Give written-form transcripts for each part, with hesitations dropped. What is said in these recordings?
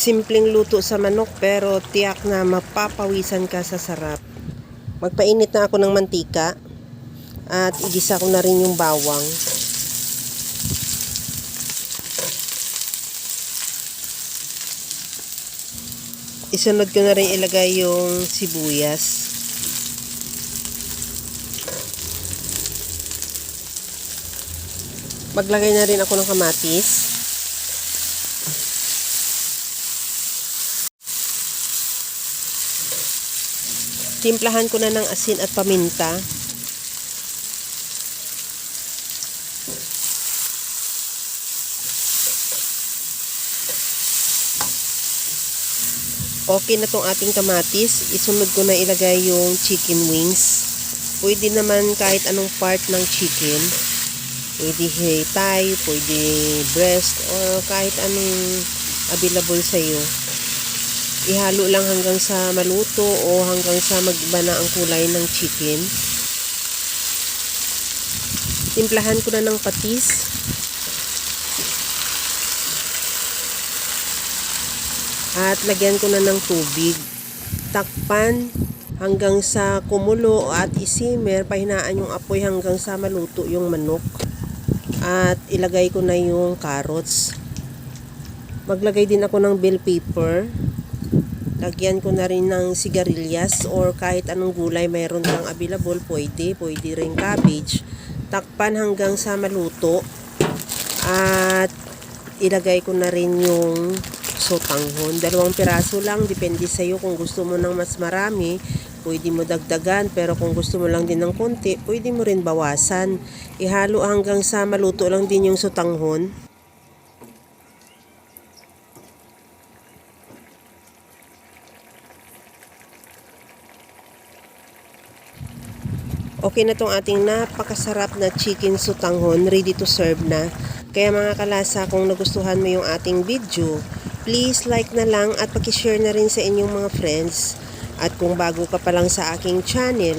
Simpleng luto sa manok pero tiyak na mapapawisan ka sa sarap. Magpainit na ako ng mantika at igisa ko na rin yung bawang. Isunod ko na rin ilagay yung sibuyas. Maglagay na rin ako ng kamatis. Timplahan ko na ng asin at paminta. Okay na tong ating kamatis. Isunod ko na ilagay yung chicken wings. Pwede naman kahit anong part ng chicken. Pwede thigh, pwede breast, o kahit anong available sa iyo. Ihalo lang hanggang sa maluto o hanggang sa mag-iba na ang kulay ng chicken. Timplahan ko na ng patis. At lagyan ko na ng tubig. Takpan hanggang sa kumulo at isimmer. Pahinaan yung apoy hanggang sa maluto yung manok. At ilagay ko na yung carrots. Maglagay din ako ng bell pepper. Lagyan ko na rin ng sigarilyas or kahit anong gulay mayroon kang available, pwede rin cabbage. Takpan hanggang sa maluto at ilagay ko na rin yung sotanghon. 2 piraso lang, depende sa iyo kung gusto mo ng mas marami, pwede mo dagdagan, pero kung gusto mo lang din ng konti, pwede mo rin bawasan. Ihalo hanggang sa maluto lang din yung sotanghon. Okay na tong ating napakasarap na chicken sotanghon, ready to serve na. Kaya mga kalasa, kung nagustuhan mo yung ating video, please like na lang at paki-share na rin sa inyong mga friends. At kung bago ka pa lang sa aking channel,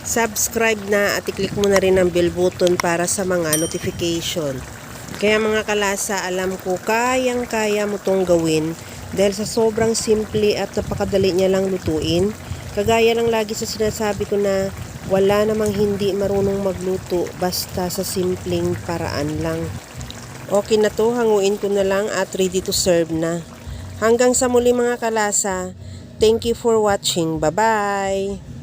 subscribe na at i-click mo na rin ang bell button para sa mga notification. Kaya mga kalasa, alam ko kayang-kaya mo tong gawin dahil sa sobrang simple at napakadali niya lang lutuin. Kagaya lang lagi sa sinasabi ko na wala namang hindi marunong magluto basta sa simpleng paraan lang. Okay na to, hanguin ko na lang at ready to serve na. Hanggang sa muli mga kalasa, thank you for watching. Bye-bye!